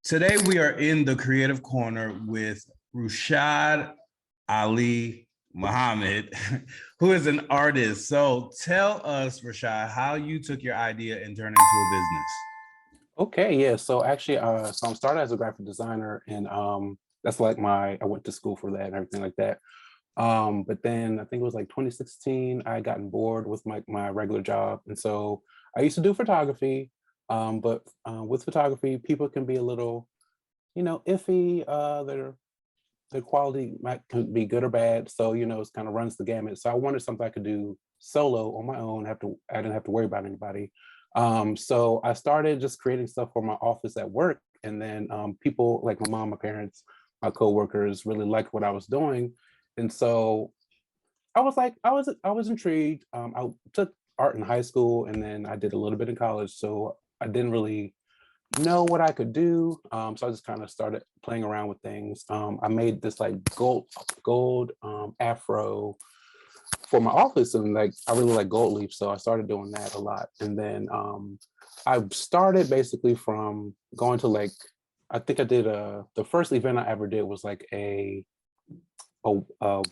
Today we are in the creative corner with Rushad Ali Muhammad, who is an artist. So tell us, Rashad, how you took your idea and turned it into a business. Okay, yeah. So actually, so I'm started as a graphic designer, and that's like I went to school for that and everything like that. But then I think it was like 2016, I gotten bored with my regular job, and so I used to do photography. But with photography, people can be a little, iffy. Their quality might could be good or bad, so it's kind of runs the gamut. So I wanted something I could do solo on my own. I didn't have to worry about anybody. So I started just creating stuff for my office at work, and then people like my mom, my parents, my coworkers really liked what I was doing, and so I was like, I was intrigued. I took art in high school, and then I did a little bit in college, so I didn't really know what I could do. So I just kind of started playing around with things. I made this like gold afro for my office, and like I really like gold leaf, so I started doing that a lot. And then I started basically from going to like I think I did the first event I ever did was like a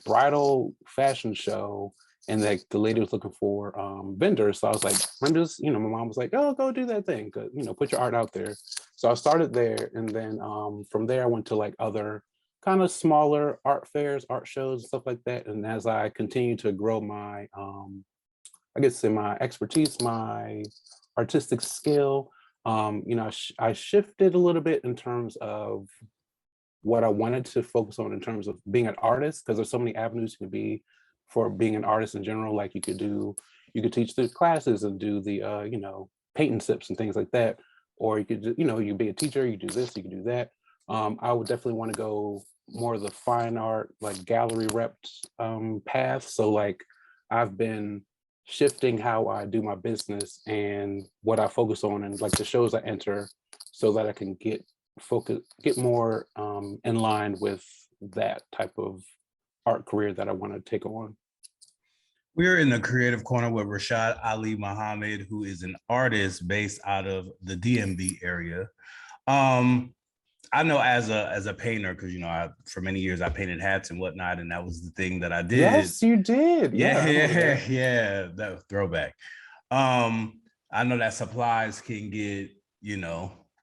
bridal fashion show, and like the lady was looking for vendors. So I was like, I'm just, my mom was like, oh, go do that thing, put your art out there. So I started there, and then from there I went to like other kind of smaller art fairs, art shows, and stuff like that. And as I continued to grow my, I guess, in my expertise, my artistic skill, I shifted a little bit in terms of what I wanted to focus on in terms of being an artist, because there's so many avenues you could be for being an artist in general. Like you could teach the classes and do the, paint and sips and things like that. Or you could, you be a teacher, you do this, you can do that. I would definitely want to go more of the fine art, like gallery reps path. So like I've been shifting how I do my business and what I focus on and like the shows I enter so that I can get more in line with that type of art career that I want to take on. We're in the creative corner with Rashad Ali Muhammad, who is an artist based out of the DMV area. Um, I know as a painter, because for many years I painted hats and whatnot, and that was the thing that I did. Yes, you did. Yeah, Yeah, I remember yeah, that. yeah. That throwback. I know that supplies can get,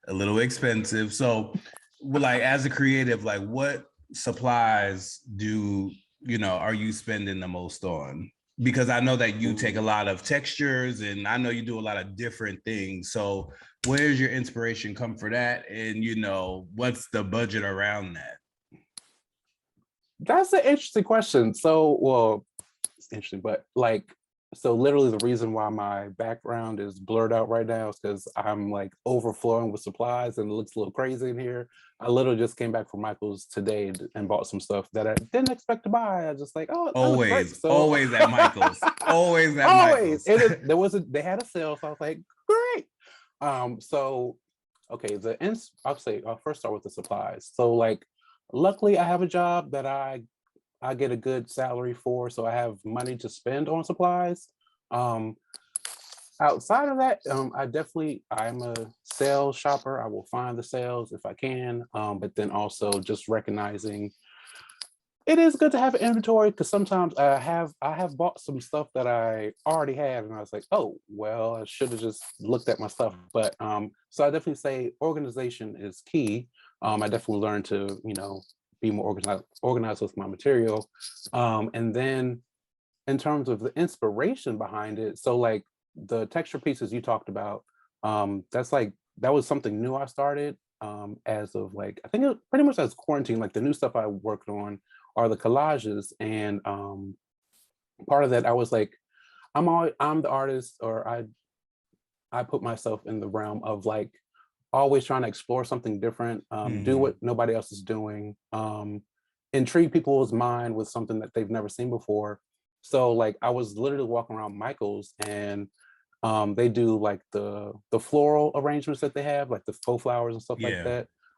a little expensive. So, like as a creative, like what supplies are you spending the most on? Because I know that you take a Ooh. lot of textures and I know you do a lot of different things. So, where's your inspiration come for that? And, what's the budget around that? That's an interesting question. So, well, it's interesting, but like, so literally the reason why my background is blurred out right now is because I'm like overflowing with supplies and it looks a little crazy in here. I literally just came back from Michael's today and bought some stuff that I didn't expect to buy. I just like, oh, that looks great. Always, So always at Michael's. Always at always, Michael's. they had a sale, so I was like, great. So okay, I'll say I'll first start with the supplies. So like, luckily I have a job that I get a good salary for, so I have money to spend on supplies. Um, Outside of that, I'm a sales shopper. I will find the sales if I can, but then also just recognizing it is good to have an inventory because sometimes I have bought some stuff that I already had, and I was like, oh well, I should have just looked at my stuff. But so I definitely say organization is key. I definitely learned to be more organized with my material, and then in terms of the inspiration behind it, so like the texture pieces you talked about, that was something new I started as of like I think pretty much as quarantine. Like the new stuff I worked on are the collages, and part of that I was like, I'm the artist, or I put myself in the realm of like always trying to explore something different, do Mhm. what nobody else is doing, intrigue people's mind with something that they've never seen before. So like I was literally walking around Michael's, and they do like the floral arrangements that they have, like the faux flowers and stuff like Yeah.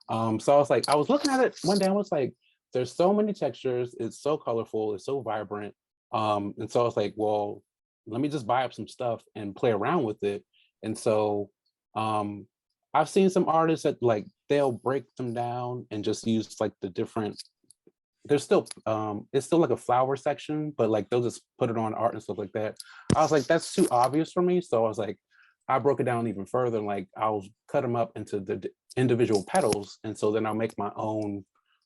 that. So I was looking at it one day, I was like, there's so many textures, it's so colorful, it's so vibrant. And so I was like, well, let me just buy up some stuff and play around with it. And so um I've seen some artists that like they'll break them down and just use like the different. There's still it's still like a flower section, but like they'll just put it on art and stuff like that. I was like, that's too obvious for me. So I was like, I broke it down even further. And like I'll cut them up into the individual petals, and so then I'll make my own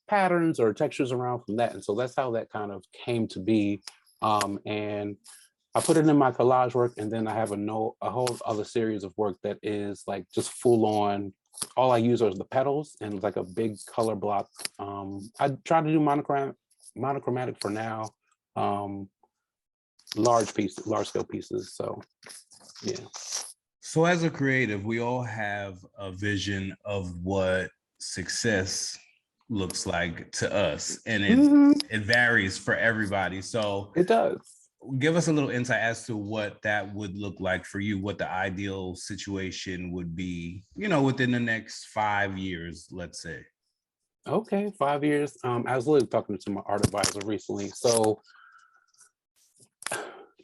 patterns or textures around from that. And so that's how that kind of came to be. And I put it in my collage work, and then I have a whole other series of work that is like just full on. All I use are the petals and like a big color block. I try to do monochromatic for now. Um, large scale pieces. So yeah. So as a creative, we all have a vision of what success looks like to us, and it varies for everybody. So It does. give us a little insight as to what that would look like for you, what the ideal situation would be, within the next 5 years, let's say. Okay, 5 years. I was literally talking to my art advisor recently. So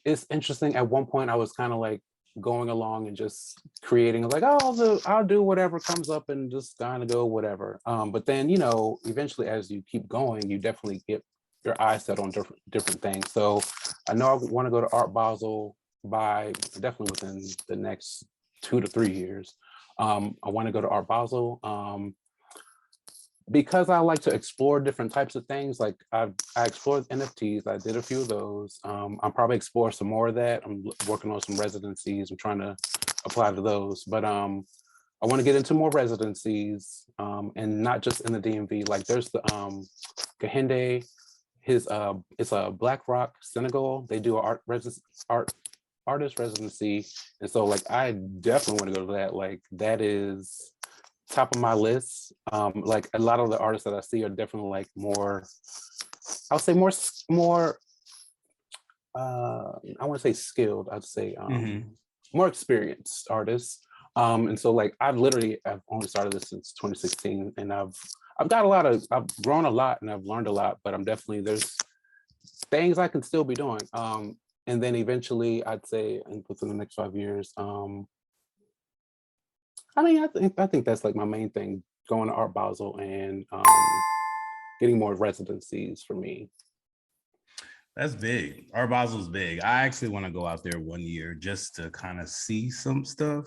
it's interesting. At one point, I was kind of like going along and just creating, like, oh, I'll do whatever comes up and just kind of go whatever. But then, eventually, as you keep going, you definitely get your eyes set on different things. So I know I want to go to Art Basel by definitely within the next 2 to 3 years. I want to go to Art Basel. Because I like to explore different types of things, like I explored NFTs, I did a few of those. I'll probably explore some more of that. I'm working on some residencies. I'm trying to apply to those, but I want to get into more residencies, and not just in the DMV. Like there's the Kahinde, it's a Black Rock, Senegal. They do an artist residency, and so like I definitely want to go to that. Like that is top of my list. Like a lot of the artists that I see are definitely like more, I'll say more I want to say skilled, I'd say more experienced artists. And so like I've only started this since 2016, and I've I've grown a lot and I've learned a lot, but there's things I can still be doing. And then eventually I'd say within the next 5 years, I think that's like my main thing, going to Art Basel and getting more residencies for me. That's big. Art Basel's big. I actually want to go out there 1 year just to kind of see some stuff.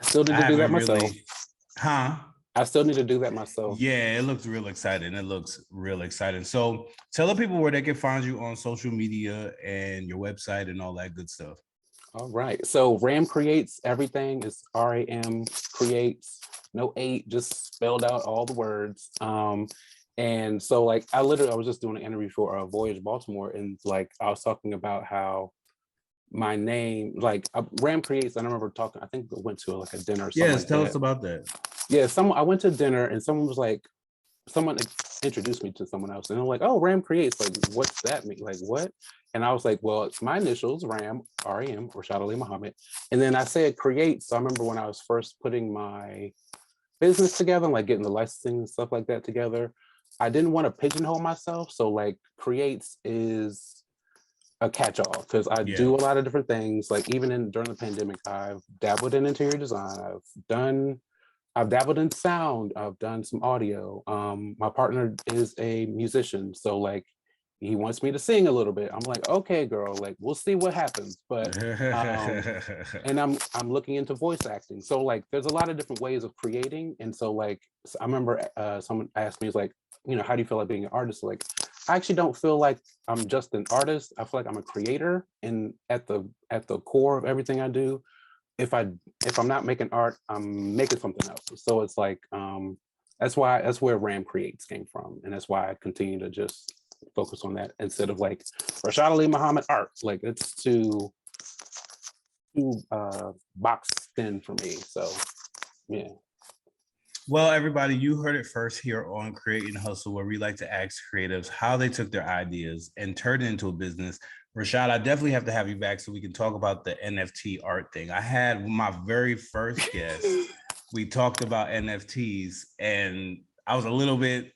I still need to do that myself. I still need to do that myself. Yeah, it looks real exciting. So tell the people where they can find you on social media and your website and all that good stuff. All right. So RamCreates, everything is RAM creates, no 8, just spelled out all the words. And so like I was just doing an interview for Voyage Baltimore, and like I was talking about how my name, like RamCreates, I remember talking, I think I went to like a dinner or something. Yes, tell us about that. Yeah, I went to dinner and someone introduced me to someone else, and I'm like, oh, RamCreates, like what's that mean? Like what? And I was like, well, it's my initials, RAM, R-A-M, Rashad Ali Muhammad. And then I said create. So I remember when I was first putting my business together, and like getting the licensing and stuff like that together, I didn't want to pigeonhole myself. So like creates is a catch-all because I do a lot of different things. Like even during the pandemic, I've dabbled in interior design. I've dabbled in sound. I've done some audio. My partner is a musician, so like he wants me to sing a little bit. I'm like, okay, girl, like we'll see what happens. But and I'm looking into voice acting. So like there's a lot of different ways of creating. And so like I remember someone asked me, like, how do you feel like being an artist? Like I actually don't feel like I'm just an artist. I feel like I'm a creator, and at the core of everything I do, if I'm not making art, I'm making something else. So it's like that's where RamCreates came from, and that's why I continue to just focus on that instead of like Rashad Ali Muhammad art. Like it's too boxed in for me. So yeah. Well, everybody, you heard it first here on Create and Hustle, where we like to ask creatives how they took their ideas and turned it into a business. Rashad, I definitely have to have you back so we can talk about the NFT art thing. I had my very first guest. We talked about NFTs, and I was a little bit,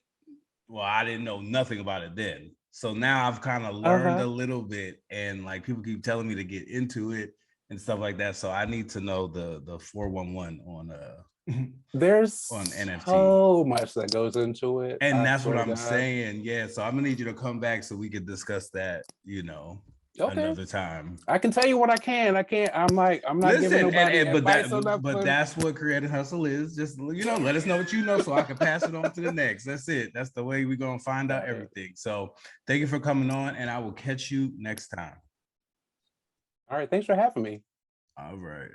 I didn't know nothing about it then. So now I've kind of learned a little bit, and like people keep telling me to get into it. and stuff like that. So I need to know the 411 on There's on NFT. so much that goes into it. And I that's what swear to I'm God. saying. Yeah. So I'm gonna need you to come back so we could discuss that, Okay. another time. I can tell you what I can. I'm not giving Listen, nobody but advice on that, but nothing. that's what creative hustle is. Just let us know what you know so I can pass it on to the next. That's it. That's the way we're gonna find out everything. So thank you for coming on, and I will catch you next time. All right. Thanks for having me. All right.